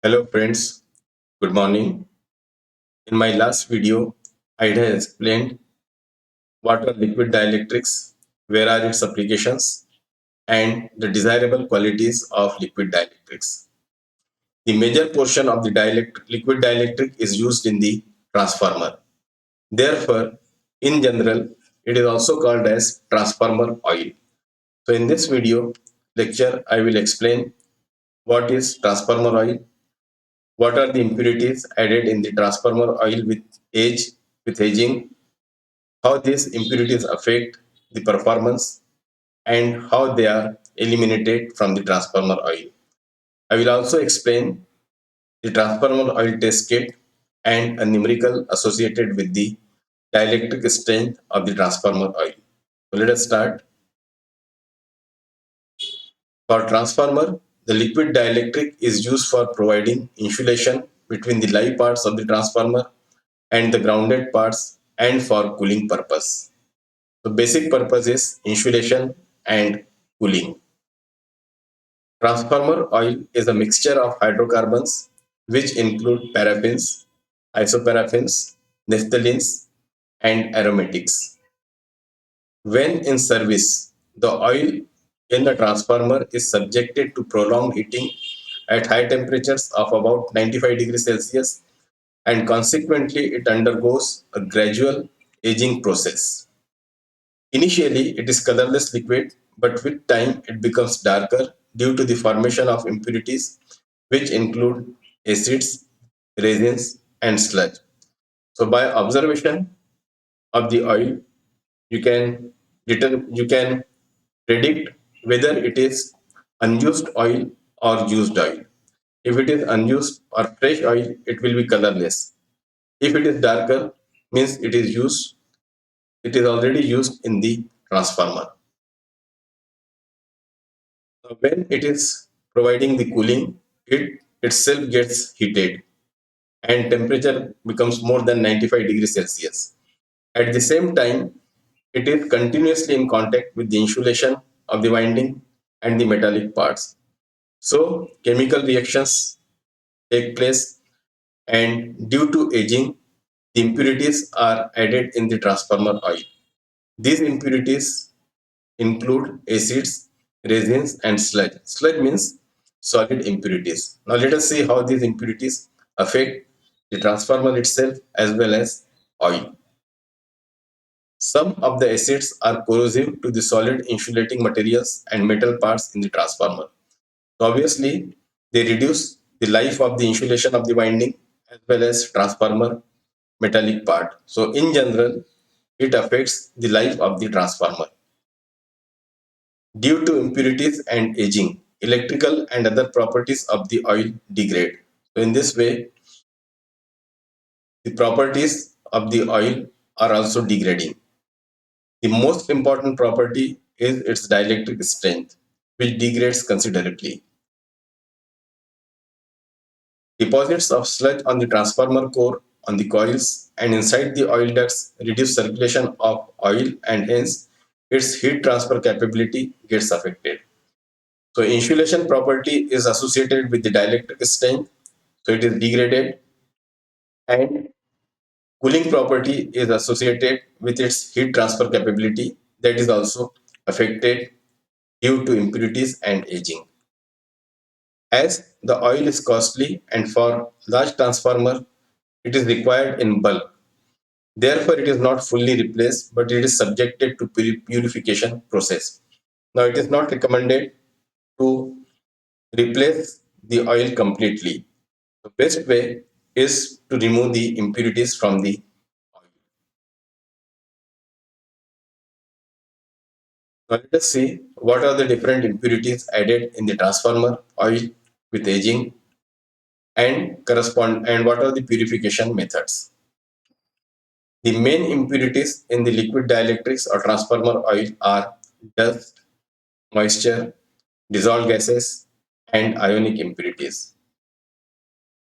Hello friends, good morning. In my last video, I had explained what are liquid dielectrics, where are its applications, and the desirable qualities of liquid dielectrics. The major portion of the liquid dielectric is used in the transformer. Therefore, in general, it is also called as transformer oil. So in this video lecture, I will explain what is transformer oil, what are the impurities added in the transformer oil with aging, how these impurities affect the performance, and how they are eliminated from the transformer oil. I will also explain the transformer oil test kit and a numerical associated with the dielectric strength of the transformer oil. So let us start. For transformer, the liquid dielectric is used for providing insulation between the live parts of the transformer and the grounded parts and for cooling purpose. The basic purpose is insulation and cooling. Transformer oil is a mixture of hydrocarbons which include paraffins, isoparaffins, naphthalenes, and aromatics. When in service, the oil in the transformer is subjected to prolonged heating at high temperatures of about 95 degrees Celsius, and consequently it undergoes a gradual aging process. Initially, it is colorless liquid, but with time it becomes darker due to the formation of impurities, which include acids, resins, and sludge. So, by observation of the oil, you can predict whether it is unused oil or used oil. If it is unused or fresh oil, it will be colorless. If it is darker, means it is used. It is already used in the transformer. When it is providing the cooling, it itself gets heated and temperature becomes more than 95 degrees Celsius. At the same time, it is continuously in contact with the insulation of the winding and the metallic parts. So, chemical reactions take place, and due to aging, the impurities are added in the transformer oil. These impurities include acids, resins, and sludge. Sludge means solid impurities. Now let us see how these impurities affect the transformer itself as well as oil. Some of the acids are corrosive to the solid insulating materials and metal parts in the transformer. So obviously, they reduce the life of the insulation of the winding as well as transformer metallic part. So in general, it affects the life of the transformer. Due to impurities and aging, electrical and other properties of the oil degrade. So in this way, the properties of the oil are also degrading. The most important property is its dielectric strength, which degrades considerably. Deposits of sludge on the transformer core, on the coils, and inside the oil ducts reduce circulation of oil, and hence its heat transfer capability gets affected. So insulation property is associated with the dielectric strength, so it is degraded, and cooling property is associated with its heat transfer capability, that is also affected due to impurities and aging. As the oil is costly and for large transformer it is required in bulk, therefore it is not fully replaced but it is subjected to purification process. Now it is not recommended to replace the oil completely. The best way is to remove the impurities from the oil. Now let us see what are the different impurities added in the transformer oil with aging and what are the purification methods. The main impurities in the liquid dielectrics or transformer oil are dust, moisture, dissolved gases, and ionic impurities.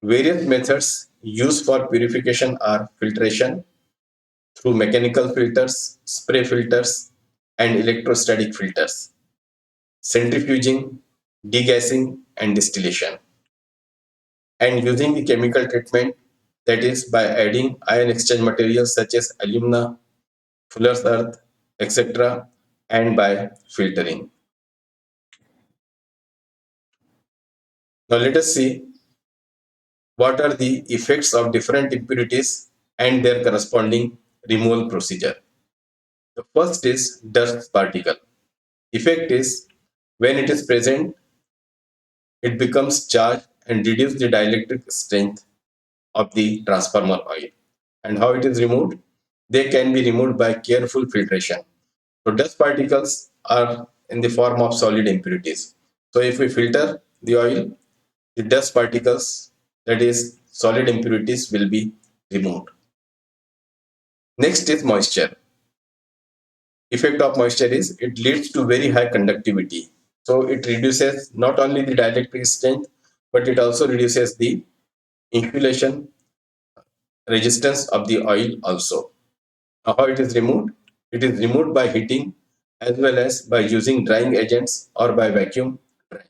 Various methods used for purification are filtration through mechanical filters, spray filters, and electrostatic filters, centrifuging, degassing, and distillation. and using the chemical treatment, that is by adding ion exchange materials such as alumina, fuller's earth, etc., and by filtering. Now let us see what are the effects of different impurities and their corresponding removal procedure. The first is dust particle. Effect is when it is present, it becomes charged and reduce the dielectric strength of the transformer oil. And how it is removed? They can be removed by careful filtration. So dust particles are in the form of solid impurities. So if we filter the oil, the dust particles, that is solid impurities, will be removed. Next is moisture. Effect of moisture is it leads to very high conductivity. So it reduces not only the dielectric strength, but it also reduces the insulation resistance of the oil also. Now, how it is removed? It is removed by heating as well as by using drying agents or by vacuum drying.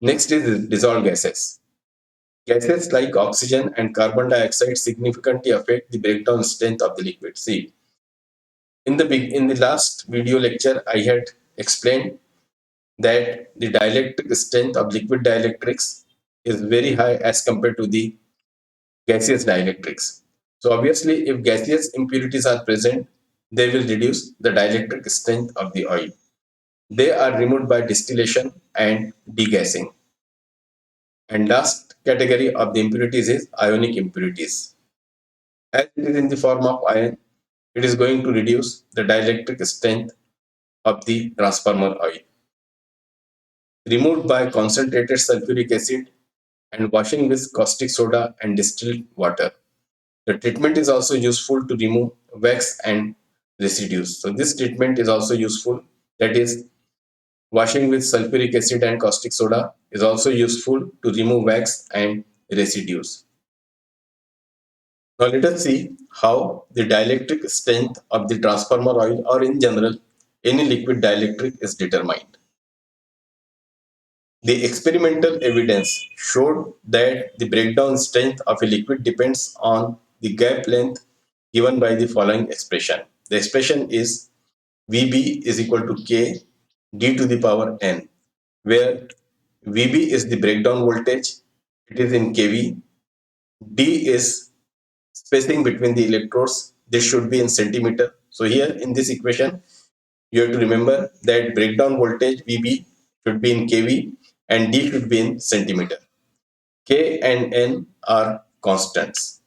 Next is dissolved gases. Gases like oxygen and carbon dioxide significantly affect the breakdown strength of the liquid. See, in the last video lecture, I had explained that the dielectric strength of liquid dielectrics is very high as compared to the gaseous dielectrics. So obviously, if gaseous impurities are present, they will reduce the dielectric strength of the oil. They are removed by distillation and degassing. And last category of the impurities is ionic impurities. As it is in the form of ion, it is going to reduce the dielectric strength of the transformer oil. Removed by concentrated sulfuric acid and washing with caustic soda and distilled water. The treatment is also useful to remove wax and residues. So this treatment is also useful. That is, washing with sulfuric acid and caustic soda is also useful to remove wax and residues. Now let us see how the dielectric strength of the transformer oil or in general any liquid dielectric is determined. The experimental evidence showed that the breakdown strength of a liquid depends on the gap length given by the following expression. The expression is Vb is equal to K d to the power n, where Vb is the breakdown voltage, it is in kV, d is spacing between the electrodes, this should be in centimeter. So here in this equation, you have to remember that breakdown voltage Vb should be in kV and d should be in centimeter. K and n are constants.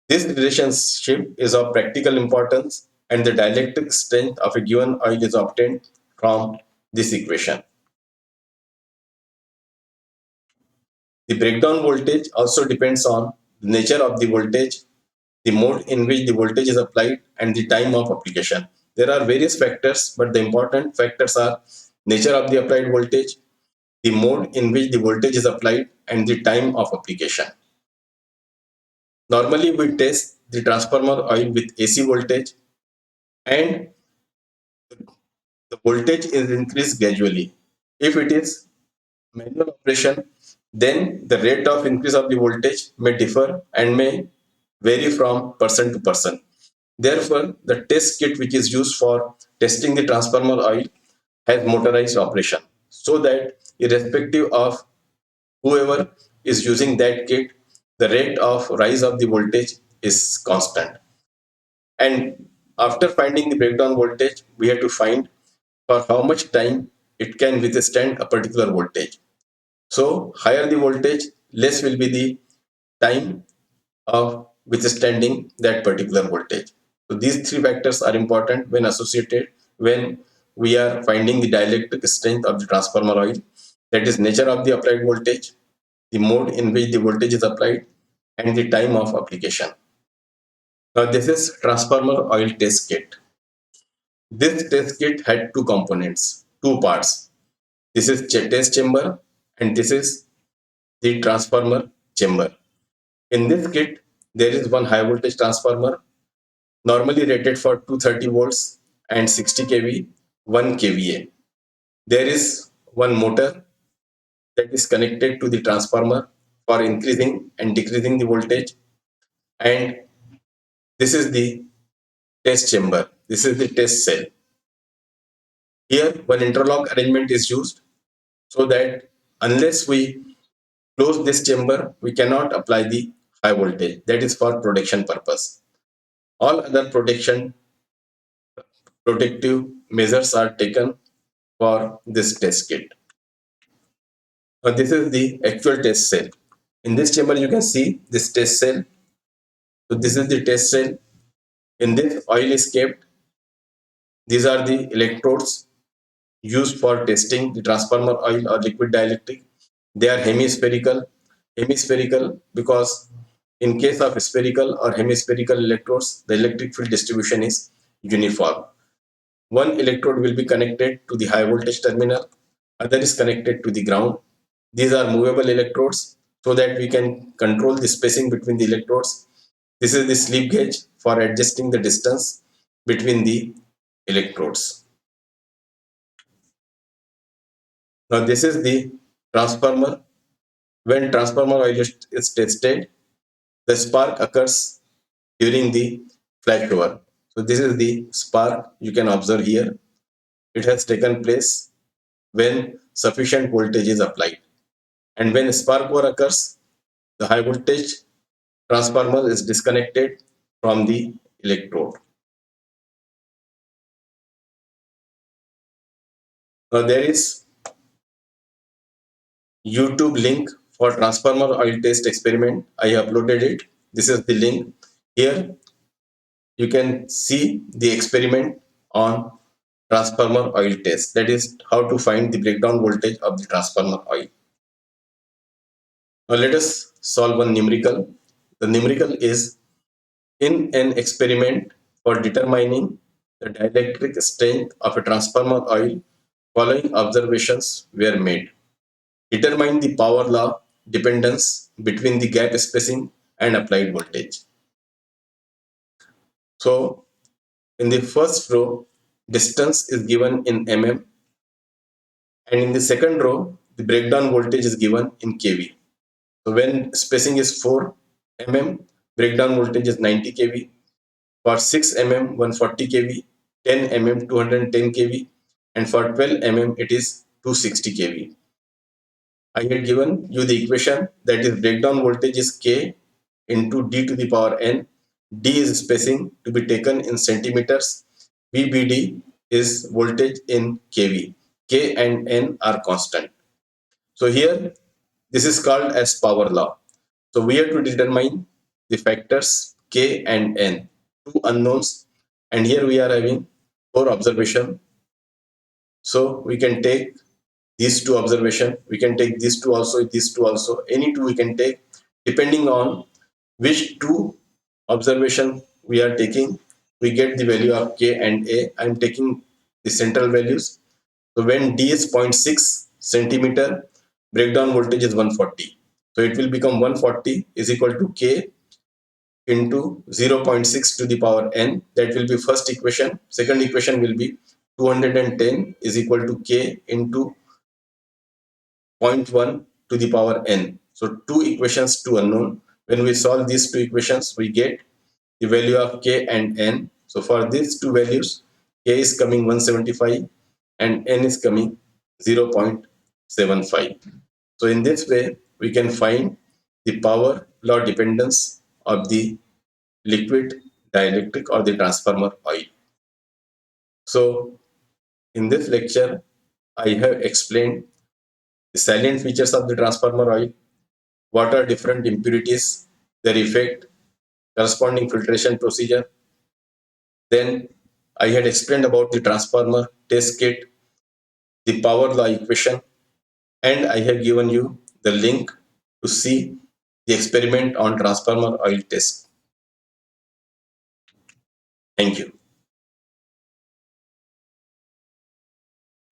This relationship is of practical importance and the dielectric strength of a given oil is obtained from this equation. The breakdown voltage also depends on the nature of the voltage, the mode in which the voltage is applied, and the time of application. There are various factors, but the important factors are nature of the applied voltage, the mode in which the voltage is applied, and the time of application. Normally, we test the transformer oil with AC voltage and the voltage is increased gradually. If it is manual operation, then the rate of increase of the voltage may differ and may vary from person to person. Therefore, the test kit which is used for testing the transformer oil has motorized operation so that irrespective of whoever is using that kit, the rate of rise of the voltage is constant. And after finding the breakdown voltage, we have to find for how much time it can withstand a particular voltage. So higher the voltage, less will be the time of withstanding that particular voltage. So these three factors are important when associated when we are finding the dielectric strength of the transformer oil. That is nature of the applied voltage, the mode in which the voltage is applied, and the time of application. Now this is transformer oil test kit. This test kit had two components, two parts. This is test chamber and this is the transformer chamber. In this kit, there is one high voltage transformer normally rated for 230 volts and 60 kV, 1 kVA. There is one motor that is connected to the transformer for increasing and decreasing the voltage. And this is the test chamber. This is the test cell. Here, one interlock arrangement is used so that unless we close this chamber, we cannot apply the high voltage. That is for protection purpose. All other protective measures are taken for this test kit. This is the actual test cell. In this chamber, you can see this test cell. So this is the test cell. In this, oil is kept. These are the electrodes used for testing the transformer oil or liquid dielectric. They are hemispherical. Hemispherical because in case of spherical or hemispherical electrodes, the electric field distribution is uniform. One electrode will be connected to the high voltage terminal, other is connected to the ground. These are movable electrodes so that we can control the spacing between the electrodes. This is the slip gauge for adjusting the distance between the electrodes. Now this is the transformer. When transformer oil is tested, the spark occurs during the flashover. So this is the spark you can observe here. It has taken place when sufficient voltage is applied. And when spark war occurs, the high voltage transformer is disconnected from the electrode. Now there is YouTube link for transformer oil test experiment. I uploaded it. This is the link. Here you can see the experiment on transformer oil test. That is how to find the breakdown voltage of the transformer oil. Now let us solve one numerical. The numerical is in an experiment for determining the dielectric strength of a transformer oil, following observations were made. Determine the power law dependence between the gap spacing and applied voltage. So in the first row, distance is given in mm, and in the second row, the breakdown voltage is given in kV. So when spacing is 4 mm, breakdown voltage is 90 kV. For 6 mm, 140 kV, 10 mm, 210 kV, and for 12 mm, it is 260 kV. I had given you the equation, that is breakdown voltage is K into D to the power N. D is spacing to be taken in centimeters. VBD is voltage in kV. K and N are constant. So here, this is called as power law. So we have to determine the factors K and N, two unknowns, and here we are having 4 observation. So we can take these 2 observation, we can take these 2 also, these 2 also, any 2 we can take depending on which 2 observation we are taking. We get the value of K and A. I am taking the central values. So when D is 0.6 centimeter, breakdown voltage is 140. So it will become 140 is equal to K into 0.6 to the power N. That will be first equation. Second equation will be 210 is equal to K into 0.1 to the power N. So 2 equations, 2 unknown. When we solve these 2 equations, we get the value of K and N. So for these 2 values, K is coming 175 and N is coming 0.75. So in this way, we can find the power law dependence of the liquid dielectric or the transformer oil. So in this lecture, I have explained the salient features of the transformer oil, what are different impurities, their effect, corresponding filtration procedure. Then I had explained about the transformer test kit, the power law equation, and I have given you the link to see the experiment on transformer oil test. Thank you.